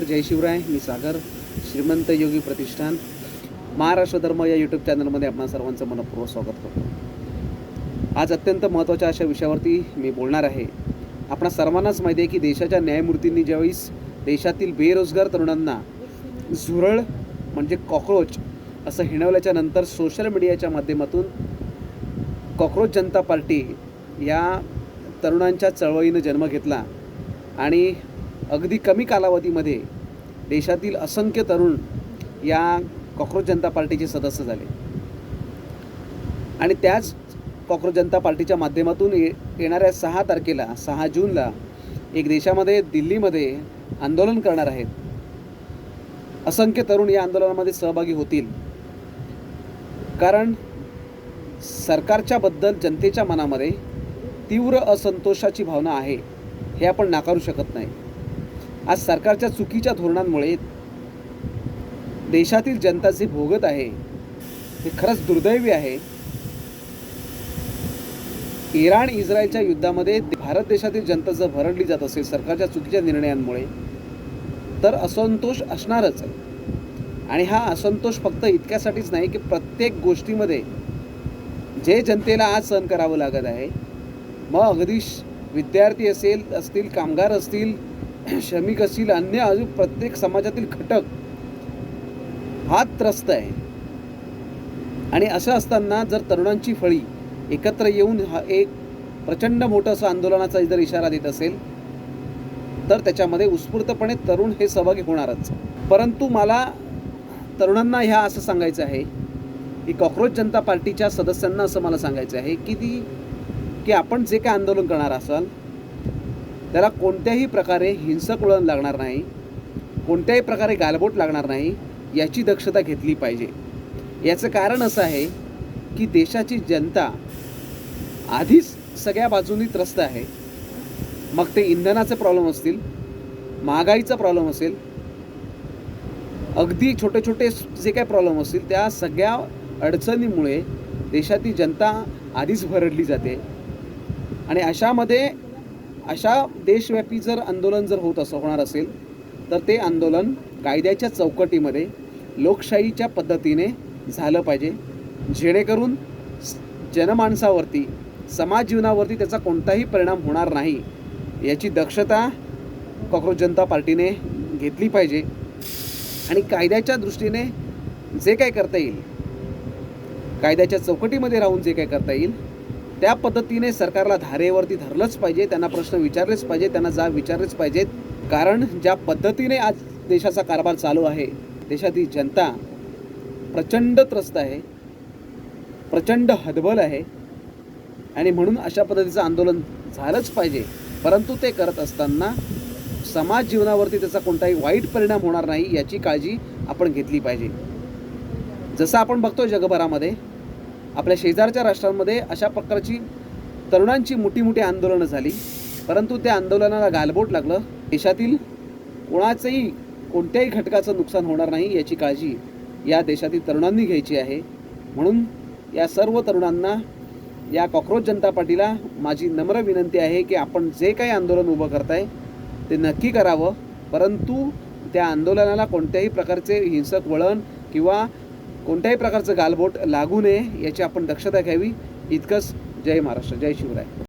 जय शिवराय. मी सागर, श्रीमंत योगी प्रतिष्ठान महाराष्ट्र धर्म या यूट्यूब चॅनलमध्ये आपणा सर्वांचं मनपूर्वक स्वागत करतो. आज अत्यंत महत्त्वाच्या अशा विषयावरती मी बोलणार आहे. आपणा सर्वांनाच माहिती आहे की देशाच्या न्यायमूर्तींनी ज्यावेळेस देशातील बेरोजगार तरुणांना झुरळ म्हणजे कॉक्रोच असं हिणवल्याच्या नंतर सोशल मीडियाच्या माध्यमातून कॉक्रोच जनता पार्टी या तरुणांच्या चळवळीनं जन्म घेतला आणि अगदी कमी कालावधीमध्ये देशातील असंख्य तरुण या कॉक्रोच जनता पार्टीचे सदस्य झाले आणि त्याच कॉक्रोच जनता पार्टीच्या माध्यमातून येणाऱ्या 6 तारखेला 6 जूनला एक देशामध्ये दिल्लीमध्ये आंदोलन करणार आहेत. असंख्य तरुण या आंदोलनामध्ये सहभागी होतील, कारण सरकारच्याबद्दल जनतेच्या मनामध्ये तीव्र असंतोषाची भावना आहे, हे आपण नाकारू शकत नाही. आज सरकारच्या चुकीच्या धोरणांमुळे देशातील जनता जे भोगत आहे हे खरंच दुर्दैवी आहे. इराण इस्रायलच्या युद्धामध्ये भारत देशातील जनता जर भरडली जात असेल सरकारच्या चुकीच्या निर्णयांमुळे, तर असंतोष असणारच आहे. आणि हा असंतोष फक्त इतक्यासाठीच नाही की प्रत्येक गोष्टीमध्ये जे जनतेला आज सहन करावं लागत आहे, मग अगदी विद्यार्थी असतील, कामगार असतील, श्रमिक असतील, अन्य अजून प्रत्येक समाजातील घटक हा त्रस्त आहे. आणि असं असताना जर तरुणांची फळी एकत्र येऊन हा एक प्रचंड मोठं असं आंदोलनाचा जर इशारा देत असेल, तर त्याच्यामध्ये उत्स्फूर्तपणे तरुण हे सहभागी होणारच. परंतु मला तरुणांना ह्या असं सांगायचं आहे की कॉक्रोच जनता पार्टीच्या सदस्यांना असं मला सांगायचं आहे की आपण जे काय आंदोलन करणार असाल त्याला कोणत्याही प्रकारे हिंसक वळण लागणार नाही, कोणत्याही प्रकारे गालबोट लागणार नाही, याची दक्षता घेतली पाहिजे. याचं कारण असं आहे की देशाची जनता आधीच सगळ्या बाजूंनी त्रस्त आहे. मग ते इंधनाचे प्रॉब्लेम असतील, महागाईचा प्रॉब्लेम असेल, अगदी छोटे छोटे जे काही प्रॉब्लेम असतील, त्या सगळ्या अडचणीमुळे देशातील जनता आधीच भरडली जाते. आणि अशा देशव्यापी जर आंदोलन जर होणार असेल, तर ते आंदोलन कायद्याच्या चौकटीमध्ये लोकशाहीच्या पद्धतीने झालं पाहिजे, जेणेकरून जनमानसावरती, समाज जीवनावरती त्याचा कोणताही परिणाम होणार नाही, याची दक्षता कॉक्रोच जनता पार्टीने घेतली पाहिजे. आणि कायद्याच्या दृष्टीने जे काय करता येईल, कायद्याच्या चौकटीमध्ये राहून जे काय करता येईल त्या पद्धतीने सरकारला धारेवरती धरलंच पाहिजे. त्यांना प्रश्न विचारलेच पाहिजे, त्यांना जाब विचारलेच पाहिजेत. कारण ज्या पद्धतीने आज देशाचा कारभार चालू आहे, देशातील जनता प्रचंड त्रस्त आहे, प्रचंड हतबल आहे. आणि म्हणून अशा पद्धतीचं आंदोलन झालंच पाहिजे. परंतु ते करत असताना समाज जीवनावरती त्याचा कोणताही वाईट परिणाम होणार नाही, याची काळजी आपण घेतली पाहिजे. जसं आपण बघतो जगभरामध्ये, आपल्या शेजारच्या राष्ट्रांमध्ये अशा प्रकारची तरुणांची मोठी मोठी आंदोलनं झाली, परंतु त्या आंदोलनाला गालबोट लागलं. देशातील कोणत्याही घटकाचं नुकसान होणार नाही, याची काळजी या देशातील तरुणांनी घ्यायची आहे. म्हणून या सर्व तरुणांना, या कॉक्रोच जनता पार्टीला माझी नम्र विनंती आहे की आपण जे काही आंदोलन उभं करताय ते नक्की करावं, परंतु त्या आंदोलनाला कोणत्याही प्रकारचे हिंसक वळण किंवा कोणत्याही प्रकारचं गालबोट लागू नये, याची आपण दक्षता घ्यावी. इतकंच. जय महाराष्ट्र, जय शिवराय.